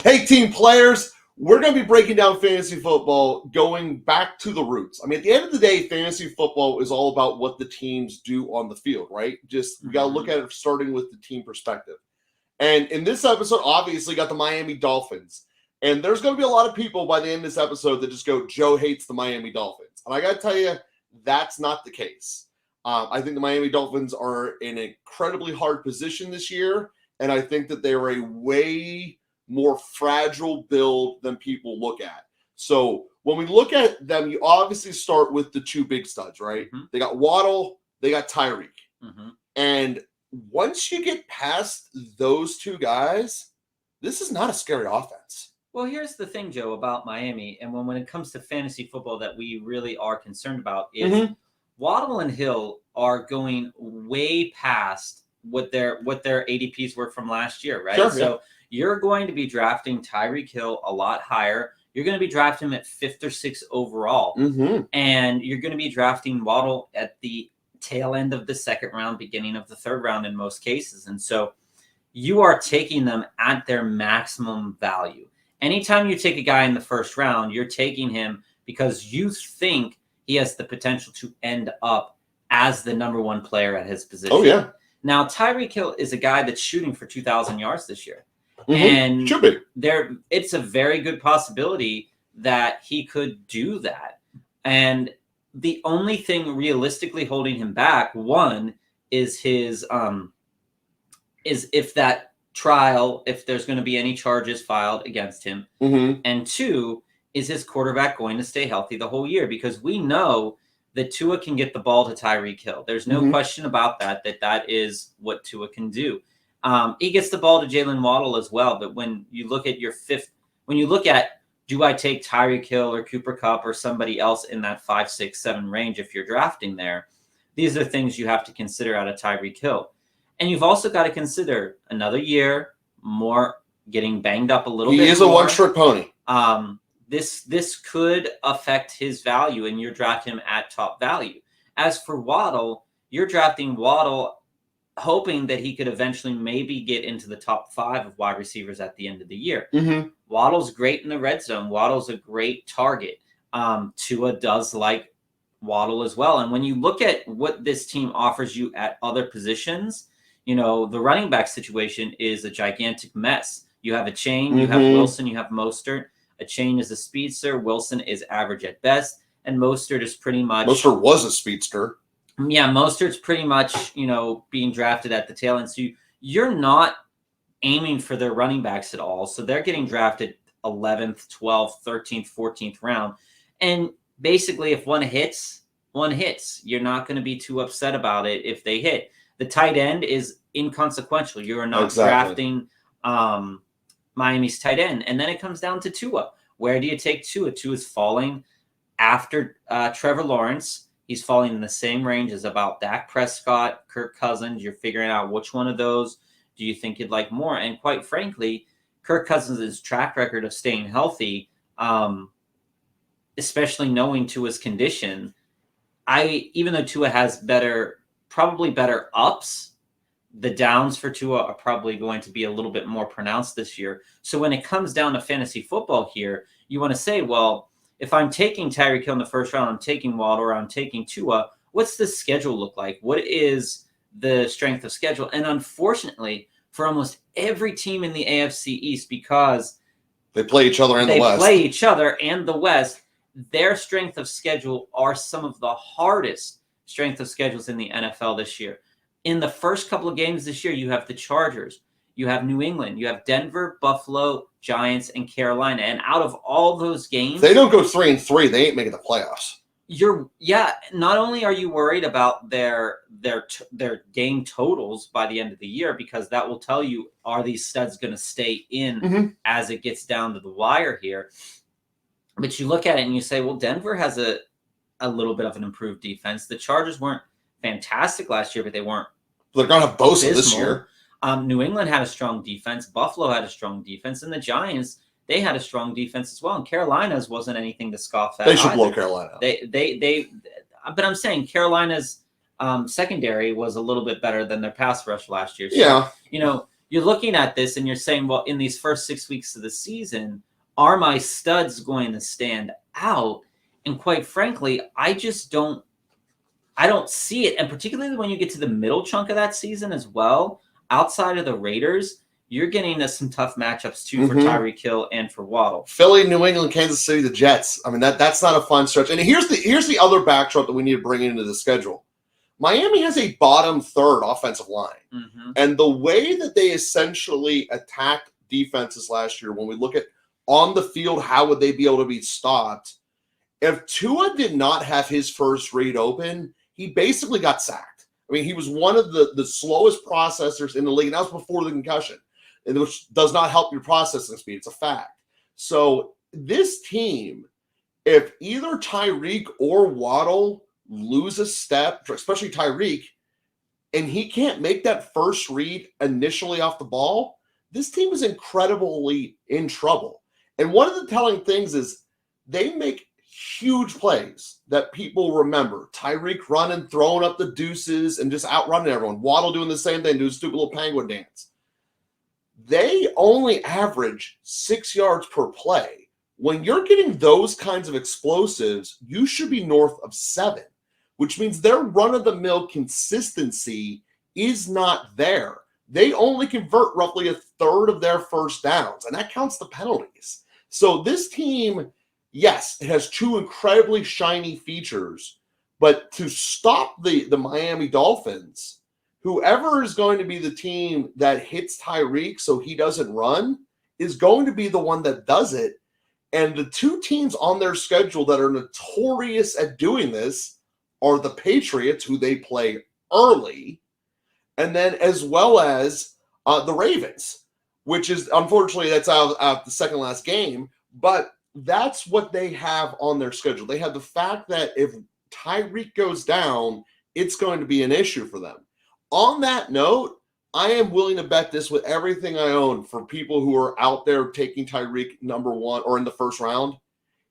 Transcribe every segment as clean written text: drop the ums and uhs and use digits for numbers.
Hey, team players, we're going to be breaking down fantasy football going back to the roots. I mean, at the end of the day, fantasy football is all about what the teams do on the field, right? Just we got to look at it starting with the team perspective. And in this episode, obviously, got the Miami Dolphins. And there's going to be a lot of people by the end of this episode that just go, Joe hates the Miami Dolphins. And I got to tell you, that's not the case. I think the Miami Dolphins are in an incredibly hard position this year. And I think that they are a way more fragile build than people look at. So when we look at them, you obviously start with the two big studs, right? Mm-hmm. They got Waddle, they got Tyree. Mm-hmm. And once you get past those two guys, this is not a scary offense. Well, here's the thing, Joe, about Miami, and when it comes to fantasy football that we really are concerned about is Waddle and Hill are going way past what their ADPs were from last year, right? Sure, so you're going to be drafting Tyreek Hill a lot higher. You're going to be drafting him at 5th or 6th overall, and you're going to be drafting Waddle at the tail end of the 2nd round, beginning of the 3rd round in most cases. And so you are taking them at their maximum value. Anytime you take a guy in the 1st round, you're taking him because you think he has the potential to end up as the number 1 player at his position. Oh, yeah. Now, Tyreek Hill is a guy that's shooting for 2,000 yards this year. And should be. It's a very good possibility that he could do that. And the only thing realistically holding him back, one, is his is if that trial, if there's going to be any charges filed against him. And 2, is his quarterback going to stay healthy the whole year? Because we know that Tua can get the ball to Tyreek Hill. There's no question about that is what Tua can do. He gets the ball to Jalen Waddle as well. But when you look at do I take Tyreek Hill or Cooper Kupp or somebody else in that 5, 6, 7 range if you're drafting there, these are things you have to consider out of Tyreek Hill. And you've also got to consider another year, more getting banged up a little bit. He is a one-trick pony. This could affect his value, and you're drafting him at top value. As for Waddle, you're drafting Waddle hoping that he could eventually maybe get into the top 5 of wide receivers at the end of the year. Waddle's great in the red zone. Waddle's a great target. Tua does like Waddle as well. And when you look at what this team offers you at other positions, the running back situation is a gigantic mess. You have a chain, you have Wilson, you have Mostert. A chain is a speedster. Wilson is average at best. And Mostert is pretty much... Mostert was a speedster. Yeah, Mostert's pretty much, being drafted at the tail end. So you're not aiming for their running backs at all. So they're getting drafted 11th, 12th, 13th, 14th round. And basically, if one hits. You're not going to be too upset about it if they hit. The tight end is inconsequential. You are not drafting Miami's tight end. And then it comes down to Tua. Where do you take Tua? Tua's falling after Trevor Lawrence. He's falling in the same range as about Dak Prescott, Kirk Cousins. You're figuring out which one of those do you think you'd like more. And quite frankly, Kirk Cousins' track record of staying healthy, especially knowing Tua's condition, even though Tua has probably better ups, the downs for Tua are probably going to be a little bit more pronounced this year. So when it comes down to fantasy football here, you want to say, well, if I'm taking Tyreek Hill in the 1st round, I'm taking Waddle, or I'm taking Tua, what's the schedule look like? What is the strength of schedule? And unfortunately, for almost every team in the AFC East, because they play each other in the West. They play each other and the West, their strength of schedule are some of the hardest strength of schedules in the NFL this year. In the first couple of games this year, you have the Chargers, you have New England, you have Denver, Buffalo, Giants, and Carolina. And out of all those games, if they don't go 3-3, they ain't making the playoffs. Not only are you worried about their game totals by the end of the year, because that will tell you, are these studs going to stay in as it gets down to the wire here? But you look at it and you say, well, Denver has a little bit of an improved defense. The Chargers weren't fantastic last year, but they weren't. They're going to have Bosa this year. New England had a strong defense. Buffalo had a strong defense. And the Giants, they had a strong defense as well. And Carolina's wasn't anything to scoff at. They should blow Carolina. But I'm saying Carolina's secondary was a little bit better than their pass rush last year. So, yeah. you're looking at this and you're saying, well, in these first 6 weeks of the season, are my studs going to stand out? And quite frankly, I don't see it. And particularly when you get to the middle chunk of that season as well, outside of the Raiders, you're getting some tough matchups too for Tyreek Hill and for Waddle. Philly, New England, Kansas City, the Jets. I mean, that's not a fun stretch. And here's the other backdrop that we need to bring into the schedule. Miami has a bottom third offensive line. And the way that they essentially attacked defenses last year, when we look at on the field, how would they be able to be stopped? If Tua did not have his first read open, he basically got sacked. I mean, he was one of the slowest processors in the league. And that was before the concussion, which does not help your processing speed. It's a fact. So this team, if either Tyreek or Waddle lose a step, especially Tyreek, and he can't make that first read initially off the ball, this team is incredibly in trouble. And one of the telling things is they make huge plays that people remember. Tyreek running, throwing up the deuces, and just outrunning everyone. Waddle doing the same thing, doing a stupid little penguin dance. They only average 6 yards per play. When you're getting those kinds of explosives, you should be north of 7, which means their run-of-the-mill consistency is not there. They only convert roughly a third of their first downs, and that counts the penalties. So this team, yes, it has two incredibly shiny features, but to stop the Miami Dolphins, whoever is going to be the team that hits Tyreek so he doesn't run is going to be the one that does it. And the two teams on their schedule that are notorious at doing this are the Patriots, who they play early, and then as well as the Ravens, which is, unfortunately, that's out the second last game, but that's what they have on their schedule. They have the fact that if Tyreek goes down, it's going to be an issue for them. On that note, I am willing to bet this with everything I own for people who are out there taking Tyreek number 1 or in the first round.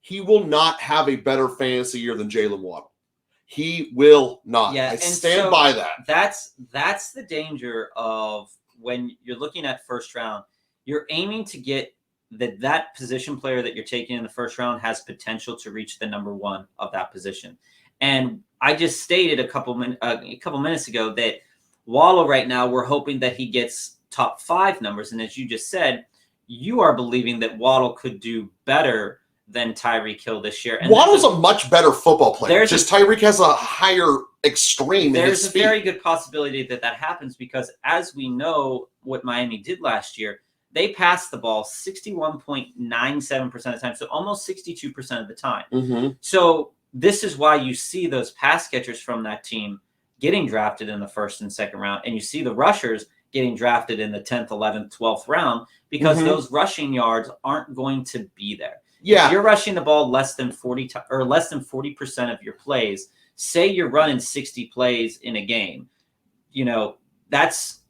He will not have a better fantasy year than Jalen Waddle. He will not. Yeah, I stand by that. That's the danger of when you're looking at first round. You're aiming to get that position player that you're taking in the first round has potential to reach the number 1 of that position. And I just stated a couple minutes ago that Waddle right now, we're hoping that he gets top 5 numbers. And as you just said, you are believing that Waddle could do better than Tyreek Hill this year. And Waddle's a much better football player. Just Tyreek has a higher extreme in his speed. There's a very good possibility that happens because, as we know, what Miami did last year, they passed the ball 61.97% of the time, so almost 62% of the time. So this is why you see those pass catchers from that team getting drafted in the first and second round, and you see the rushers getting drafted in the 10th, 11th, 12th round because those rushing yards aren't going to be there. Yeah, if you're rushing the ball less than 40% of your plays. Say you're running 60 plays in a game, that's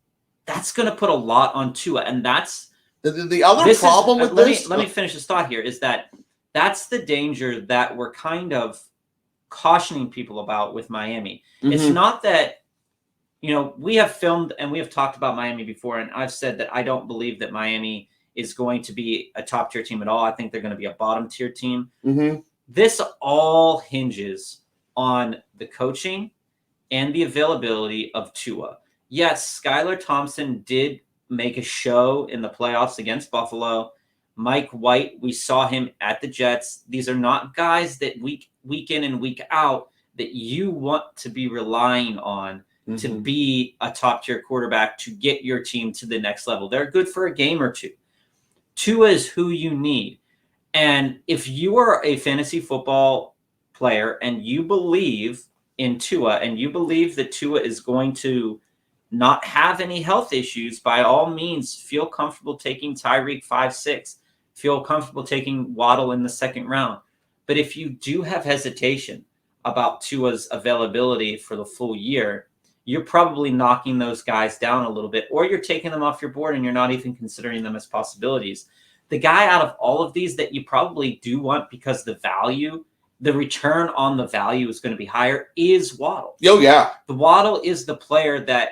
going to put a lot on Tua, and that's the other problem with this. Let me finish this thought here. Is that's the danger that we're kind of cautioning people about with Miami. It's not that we have filmed and we have talked about Miami before, and I've said that I don't believe that Miami is going to be a top tier team at all. I think they're going to be a bottom tier team. This all hinges on the coaching and the availability of Tua. Yes, Skylar Thompson did make a show in the playoffs against Buffalo. Mike White, we saw him at the Jets. These are not guys that week in and week out that you want to be relying on to be a top tier quarterback to get your team to the next level. They're good for a game or two. Tua is who you need. And if you are a fantasy football player and you believe in Tua and you believe that Tua is going to not have any health issues, by all means, feel comfortable taking Tyreek 5-6. Feel comfortable taking Waddle in the second round. But if you do have hesitation about Tua's availability for the full year, you're probably knocking those guys down a little bit, or you're taking them off your board and you're not even considering them as possibilities. The guy out of all of these that you probably do want because the return on the value is going to be higher is Waddle. Oh, yeah. The Waddle is the player that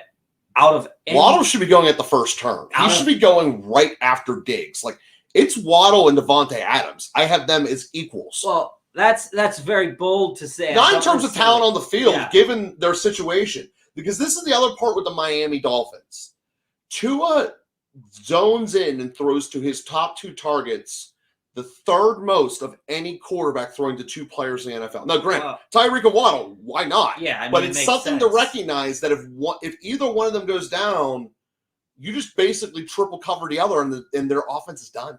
out of Waddle should be going at the first turn. He should be going right after Diggs. Like, it's Waddle and Devontae Adams. I have them as equals. Well, that's very bold to say. Not in terms of talent on the field, yeah. given their situation. Because this is the other part with the Miami Dolphins. Tua zones in and throws to his top 2 targets, the third most of any quarterback throwing to 2 players in the NFL. Now, granted, Tyreek and Waddle, why not? Yeah, I mean, but it's something to recognize that if either one of them goes down, you just basically triple cover the other, and their offense is done.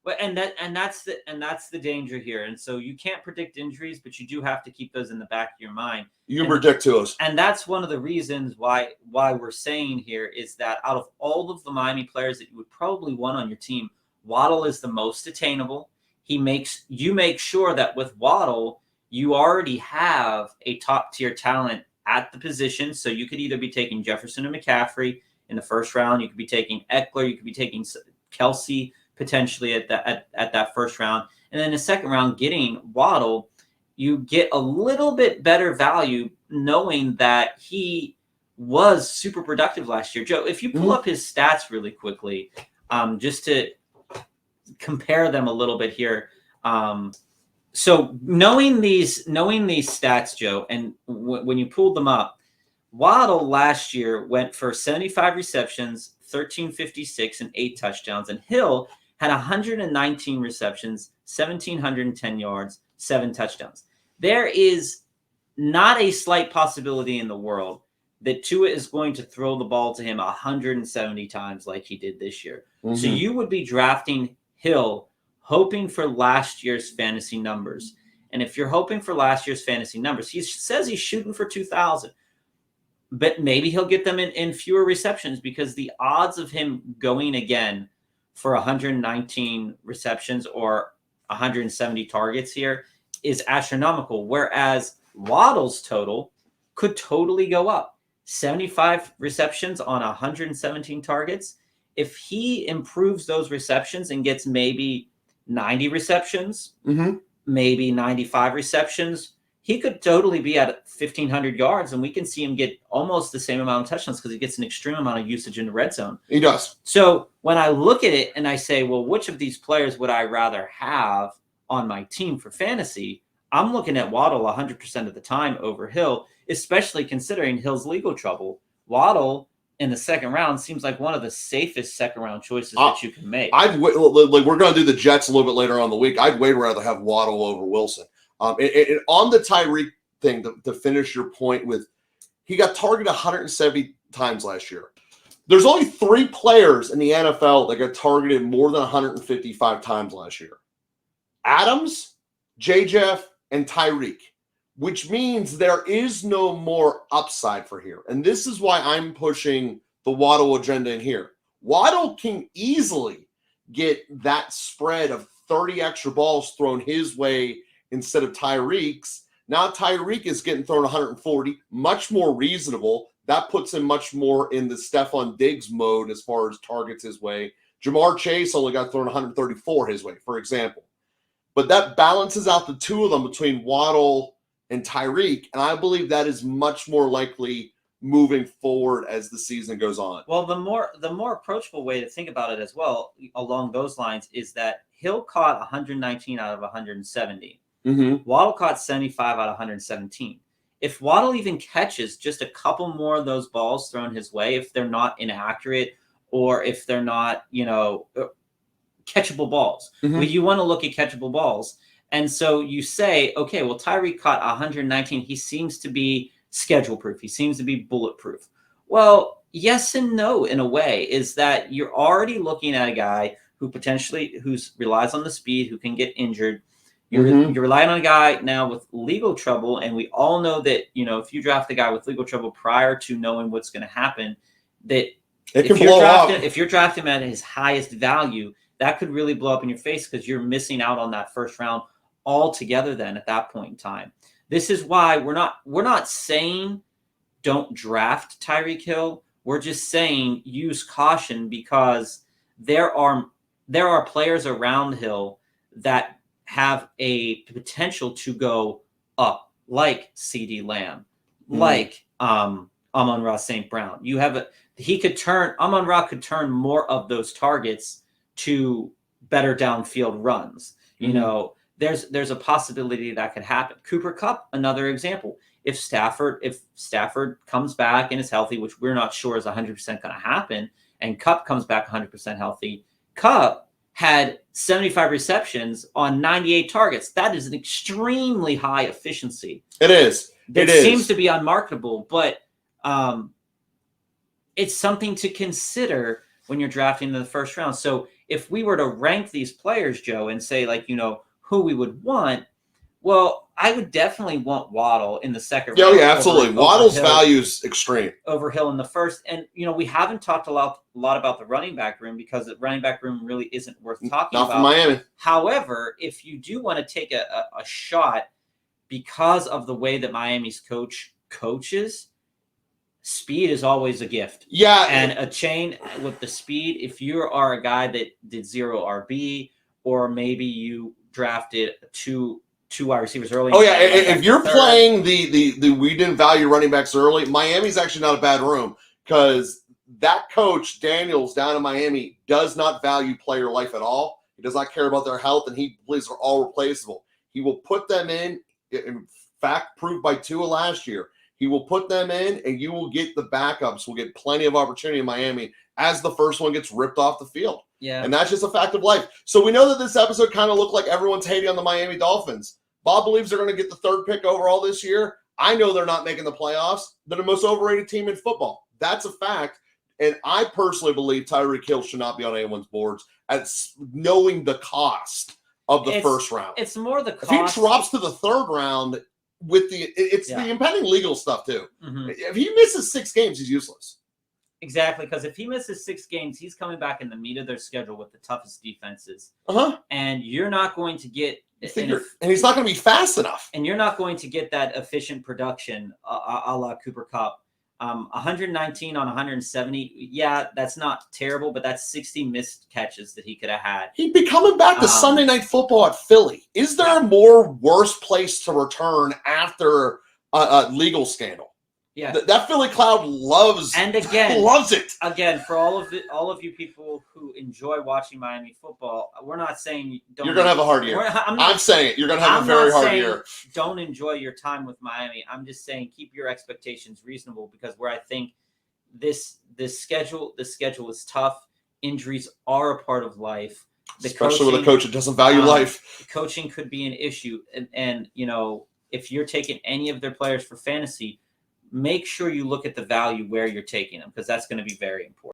Well, and that's the danger here. And so you can't predict injuries, but you do have to keep those in the back of your mind. You can predict to us. And that's one of the reasons why we're saying here is that out of all of the Miami players that you would probably want on your team, Waddle is the most attainable. You make sure that with Waddle, you already have a top tier talent at the position. So you could either be taking Jefferson or McCaffrey in the first round. You could be taking Eckler. You could be taking Kelsey potentially at that first round. And then the second round, getting Waddle, you get a little bit better value knowing that he was super productive last year. Joe, if you pull up his stats really quickly, just to compare them a little bit here. So knowing these stats, Joe, and when you pulled them up, Waddle last year went for 75 receptions, 1,356, and 8 touchdowns. And Hill had 119 receptions, 1,710 yards, 7 touchdowns. There is not a slight possibility in the world that Tua is going to throw the ball to him 170 times like he did this year. Mm-hmm. So you would be drafting Hill hoping for last year's fantasy numbers. And if you're hoping for last year's fantasy numbers, he says he's shooting for 2,000. But maybe he'll get them in fewer receptions because the odds of him going again for 119 receptions or 170 targets here is astronomical. Whereas Waddle's total could totally go up. 75 receptions on 117 targets. If he improves those receptions and gets maybe 90 receptions, maybe 95 receptions, he could totally be at 1,500 yards, and we can see him get almost the same amount of touchdowns because he gets an extreme amount of usage in the red zone. He does. So when I look at it and I say, well, which of these players would I rather have on my team for fantasy? I'm looking at Waddle 100% of the time over Hill, especially considering Hill's legal trouble. Waddle in the second round seems like one of the safest second-round choices that you can make. We're going to do the Jets a little bit later on in the week. I'd way rather have Waddle over Wilson. And on the Tyreek thing, to finish your point with, he got targeted 170 times last year. There's only 3 players in the NFL that got targeted more than 155 times last year. Adams, J-Jeff, and Tyreek, which means there is no more upside for here. And this is why I'm pushing the Waddle agenda in here. Waddle can easily get that spread of 30 extra balls thrown his way instead of Tyreek's. Now Tyreek is getting thrown 140, much more reasonable. That puts him much more in the Stephon Diggs mode as far as targets his way. Jamar Chase only got thrown 134 his way, for example. But that balances out the two of them between Waddle and Tyreek, and I believe that is much more likely moving forward as the season goes on. Well, the more approachable way to think about it as well along those lines is that Hill caught 119 out of 170. Waddle caught 75 out of 117. If Waddle even catches just a couple more of those balls thrown his way, if they're not inaccurate or if they're not, catchable balls, well, you want to look at catchable balls. And so you say, okay, well, Tyreek caught 119. He seems to be schedule proof. He seems to be bulletproof. Well, yes and no, in a way, is that you're already looking at a guy who relies on the speed, who can get injured. You're relying on a guy now with legal trouble, and we all know that, if you draft a guy with legal trouble prior to knowing what's going to happen, that if you're drafting him at his highest value, that could really blow up in your face because you're missing out on that first round altogether then at that point in time. This is why we're not saying don't draft Tyreek Hill. We're just saying use caution because there are players around Hill that have a potential to go up, like CeeDee Lamb, like Amon-Ra St. Brown. Amon-Ra could turn more of those targets to better downfield runs. You know, there's a possibility that could happen. Cooper Kupp, another example. If Stafford comes back and is healthy, which we're not sure is 100% going to happen, and Kupp comes back 100% healthy, Kupp had 75 receptions on 98 targets. That is an extremely high efficiency. It is. That seems to be unmarketable, but it's something to consider when you're drafting in the first round. So if we were to rank these players, Joe, and say, like, you know, who we would want, well, I would definitely want Waddle in the second round. Yeah, absolutely. Waddle's value is extreme. Over Hill in the first. And, you know, we haven't talked a lot about the running back room because the running back room really isn't worth talking about. Not for Miami. However, if you do want to take a shot because of the way that Miami's coaches, speed is always a gift. Yeah. And a chain with the speed, if you are a guy that did 0 RB, or maybe you drafted two wide receivers early. Oh yeah, if you're playing the we didn't value running backs early, Miami's actually not a bad room because that coach Daniels down in Miami does not value player life at all. He does not care about their health, and he believes they're all replaceable. He will put them in fact, proved by Tua last year. He will put them in, and you will get the backups. Will get plenty of opportunity in Miami as the first one gets ripped off the field. Yeah, and that's just a fact of life. So we know that this episode kind of looked like everyone's hating on the Miami Dolphins. Bob believes they're going to get the 3rd pick overall this year. I know they're not making the playoffs. They're the most overrated team in football. That's a fact. And I personally believe Tyreek Hill should not be on anyone's boards as knowing the cost of the first round. It's more the cost. If he drops to the 3rd round with the impending legal stuff too. If he misses 6 games, he's useless. Exactly, because if he misses 6 games, he's coming back in the meat of their schedule with the toughest defenses. And you're not going to get and he's not going to be fast enough. And you're not going to get that efficient production a la Cooper Kupp. 119 on 170. Yeah, that's not terrible, but that's 60 missed catches that he could have had. He'd be coming back to Sunday Night Football at Philly. Is there a more worse place to return after a legal scandal? Yeah, that Philly crowd loves it. Again, for all of you people who enjoy watching Miami football, we're not saying you're going to have a hard year. I'm saying it. You're going to have a very hard year. Don't enjoy your time with Miami. I'm just saying keep your expectations reasonable because where I think this schedule is tough. Injuries are a part of life. Especially with a coach that doesn't value life. Coaching could be an issue, and you know if you're taking any of their players for fantasy, make sure you look at the value where you're taking them because that's going to be very important.